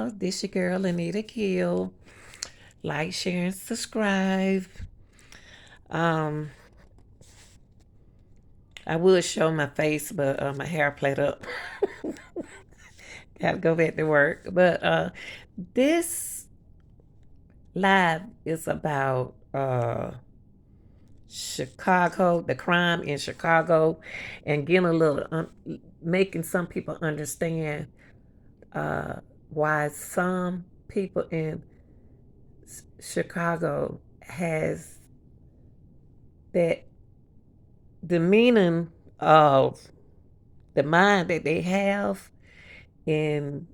y'all. This your girl Anita Kill. Like, share, and subscribe. Um, I would show my face, but my hair played up. Gotta go back to work. But this live is about Chicago, the crime in Chicago, and getting a little, making some people understand why some people in Chicago has that the meaning of the mind that they have in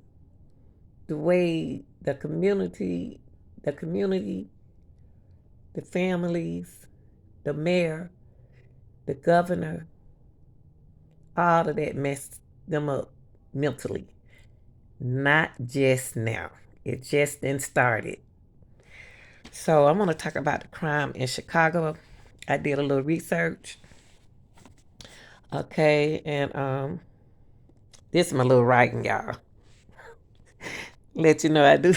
the way the community, the families, the mayor, the governor, all of that messed them up mentally. Not just now. It just then started. So I'm gonna talk about the crime in Chicago. I did a little research. Okay, and this is my little writing, y'all. Let you know I do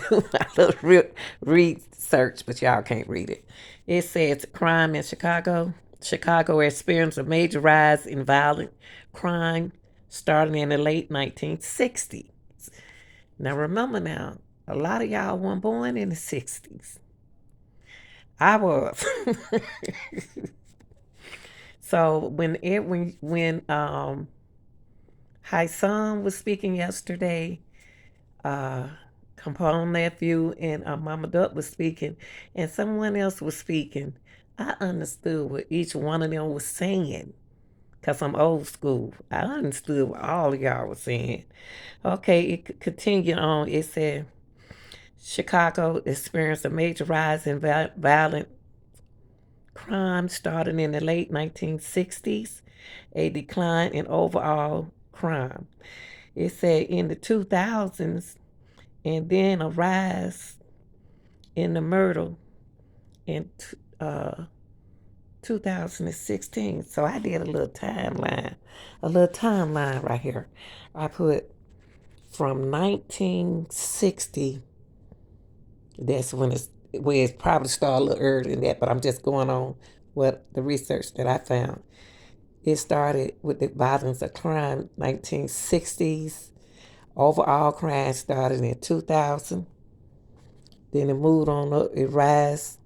do my little research, but y'all can't read it. It says crime in Chicago. Chicago experienced a major rise in violent crime starting in the late 1960s. Now remember now, a lot of y'all weren't born in the 60s. I was. So when Hassan was speaking yesterday, uh Capone nephew and Mama Duck was speaking, and someone else was speaking, I understood what each one of them was saying. Cause I'm old school. I understood what all of y'all was saying. Okay, it continued on. It said Chicago experienced a major rise in violent crime starting in the late 1960s, a decline in overall crime. It said in the 2000s, and then a rise in the murder in uh, 2016. So I did a little timeline right here. I put from 1960. That's when it's probably started a little earlier than that, but I'm just going on what the research that I found. It started with the violence of crime 1960s. Overall crime started in 2000. Then it moved on up. It rise.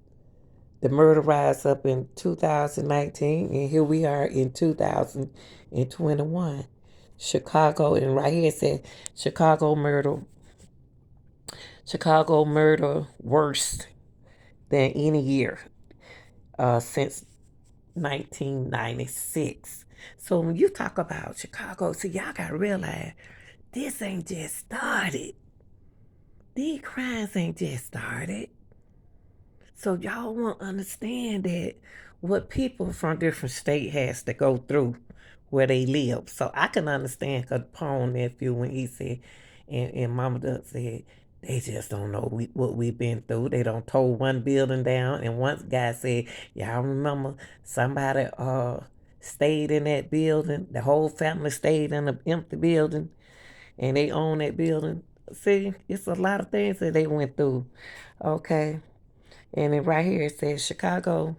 The murder rise up in 2019, and here we are in 2021. Chicago, and right here it says Chicago murder. Chicago murder worse than any year since 1996. So when you talk about Chicago, see, y'all got to realize this ain't just started. These crimes ain't just started. So y'all won't understand that what people from different state has to go through where they live. So I can understand Capone nephew when he said, and Mama Duck said, they just don't know what we've been through. They don't tore one building down. And one guy said, y'all remember somebody stayed in that building. The whole family stayed in an empty building and they own that building. See, it's a lot of things that they went through. Okay. And then right here it says Chicago.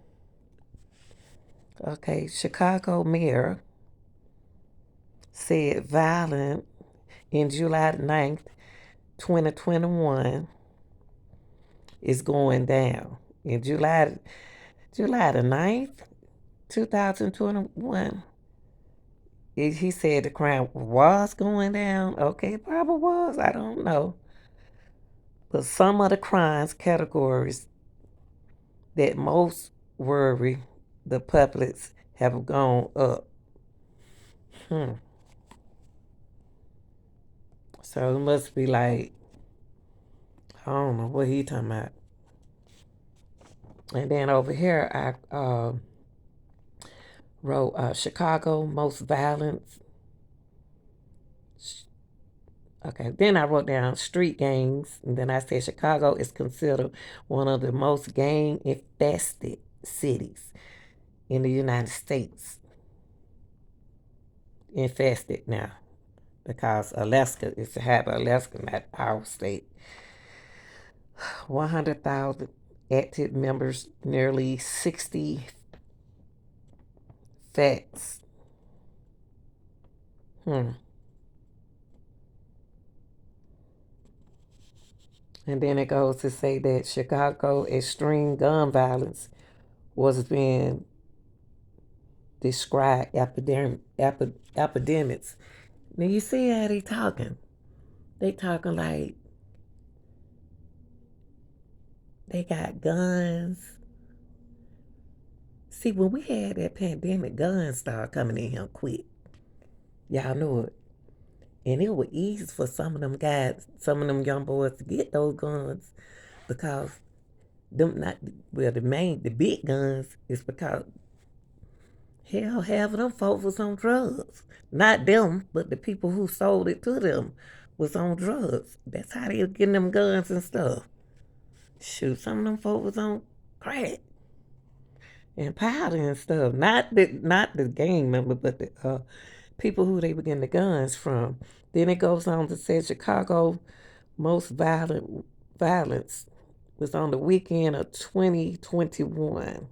Okay, Chicago mayor said violent in July 9th, 2021 is going down. In July the 9th, 2021, he said the crime was going down. Okay, it probably was. I don't know. But some of the crimes categories that most worry the public have gone up. Hmm. So it must be like, I don't know what he talking about. And then over here, I wrote Chicago most violent. Okay, then I wrote down street gangs, and then I said Chicago is considered one of the most gang infested cities in the United States. Infested now. because Alaska is to have Alaska, not our state. 100,000 active members, nearly 60 facts. And then it goes to say that Chicago extreme gun violence was being described epidemics. Now you see how they talking? They talking like they got guns. See, when we had that pandemic, guns started coming in here quick. Y'all know it. And it was easy for some of them guys, some of them young boys to get those guns because them not the big guns is because hell half of them folks was on drugs. Not them, but the people who sold it to them was on drugs. That's how they were getting them guns and stuff. Shoot, some of them folks was on crack and powder and stuff. Not the gang member, but the people who they were getting the guns from. Then it goes on to say Chicago most violence was on the weekend of 2021.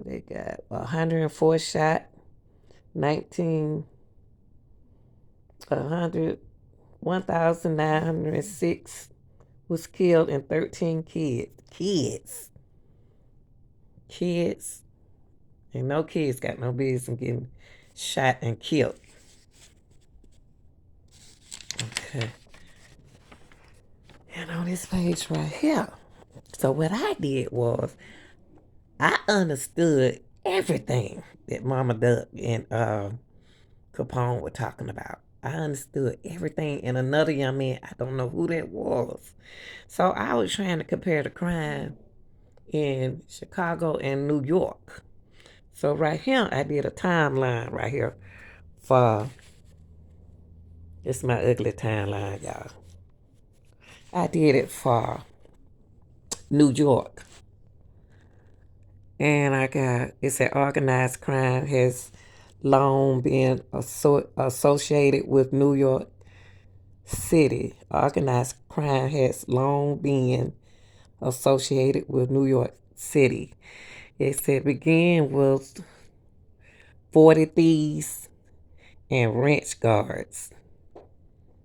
They got 104 shot, 19, 100, 1,906 was killed, and 13 kids, and no kids got no business getting shot and killed. Okay. And on this page right here. So what I did was I understood everything that Mama Duck and Capone were talking about. I understood everything, and another young man, I don't know who that was. So I was trying to compare the crime in Chicago and New York. So right here, I did a timeline right here for, it's my ugly timeline, y'all. I did it for New York. And it said organized crime has long been associated with New York City. Organized crime has long been associated with New York City. It said began with 40 thieves and ranch guards.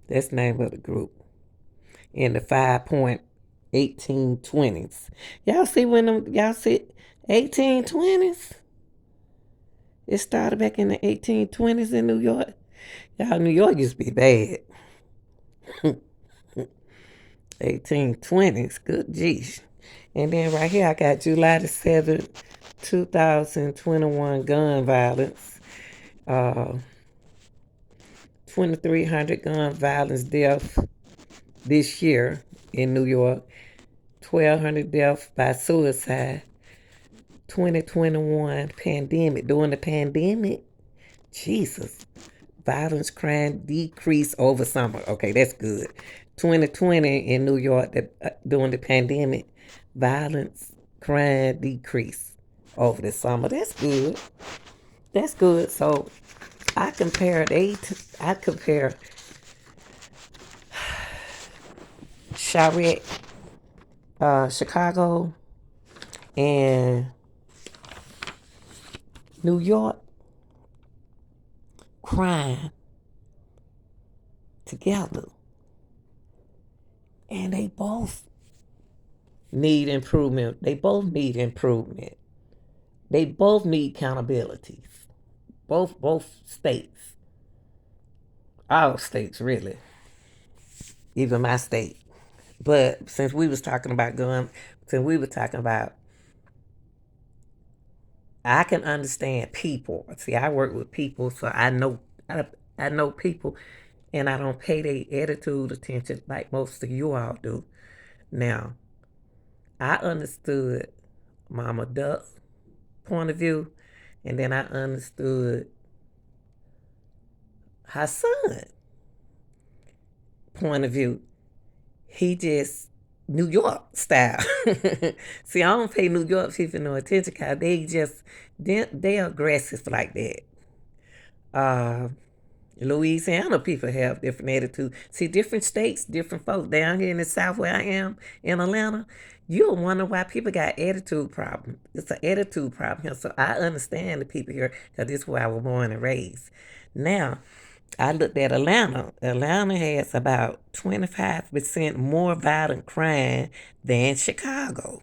That's the name of the group. In the 5.1820s. Y'all see 1820s? It started back in the 1820s in New York. Y'all, New York used to be bad. 1820s, good geez. And then right here I got July the 7th, 2021 gun violence. 2,300 gun violence deaths this year in New York. 1,200 deaths by suicide. 2021 pandemic. During the pandemic, Jesus, violence crime decreased over summer. Okay, that's good. 2020 in New York, during the pandemic, violence crime decreased over the summer. That's good. That's good. So I compare Chicago and New York crime together. And they both need improvement. They both need accountability. Both states. All states really. Even my state. But since we was talking about I can understand people. See, I work with people, so I know people, and I don't pay their attitude attention like most of you all do. Now, I understood Mama Duck's point of view, and then I understood Hassan point of view. He just New York style. See, I don't pay New York people no attention because they aggressive like that. Louisiana people have different attitudes. See, different states, different folks. Down here in the South where I am, in Atlanta, you'll wonder why people got attitude problem. It's an attitude problem here. So I understand the people here because this is where I was born and raised. Now, I looked at Atlanta. Atlanta has about 25% more violent crime than Chicago,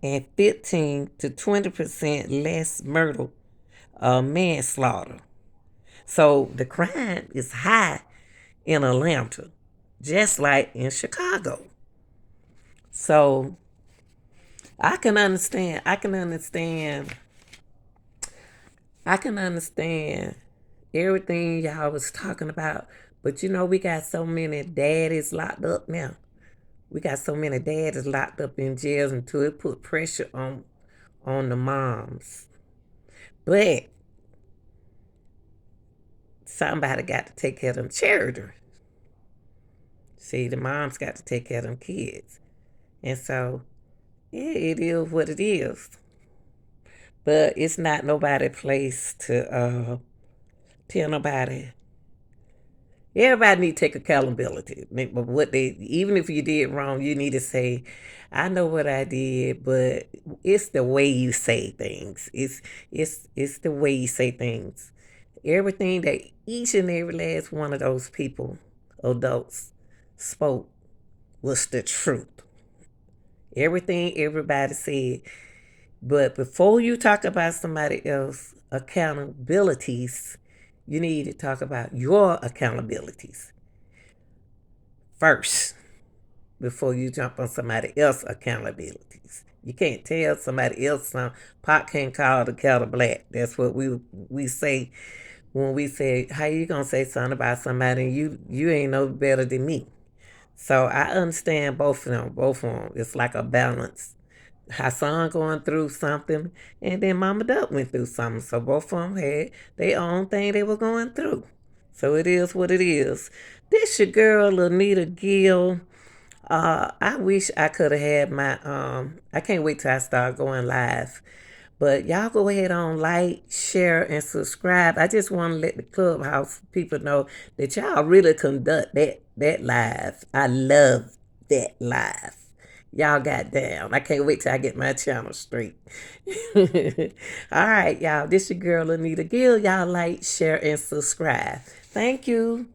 and 15 to 20% less murder, manslaughter. So the crime is high in Atlanta, just like in Chicago. So I can understand. I can understand everything y'all was talking about. But we got so many daddies locked up now. We got so many daddies locked up in jails until it put pressure on the moms. But somebody got to take care of them children. See, the moms got to take care of them kids. And so, yeah, it is what it is. But it's not nobody place to tell nobody. Everybody need to take accountability. But even if you did wrong, you need to say, I know what I did, but it's the way you say things. It's the way you say things. Everything that each and every last one of those people, adults, spoke was the truth. Everything everybody said. But before you talk about somebody else accountabilities, you need to talk about your accountabilities first before you jump on somebody else's accountabilities. You can't tell somebody else something. Pot can't call the kettle black. That's what we say when we say, how you gonna say something about somebody and you ain't no better than me. So I understand both of them. Both of them. It's like a balance. Hassan going through something, and then Mama Duck went through something. So both of them had their own thing they were going through. So it is what it is. This your girl, Anita Gill. I wish I could have had my I can't wait till I start going live. But y'all go ahead on like, share, and subscribe. I just want to let the clubhouse people know that y'all really conduct that live. I love that live. Y'all got down. I can't wait till I get my channel straight. All right, y'all. This your girl Anita Gill. Y'all like, share, and subscribe. Thank you.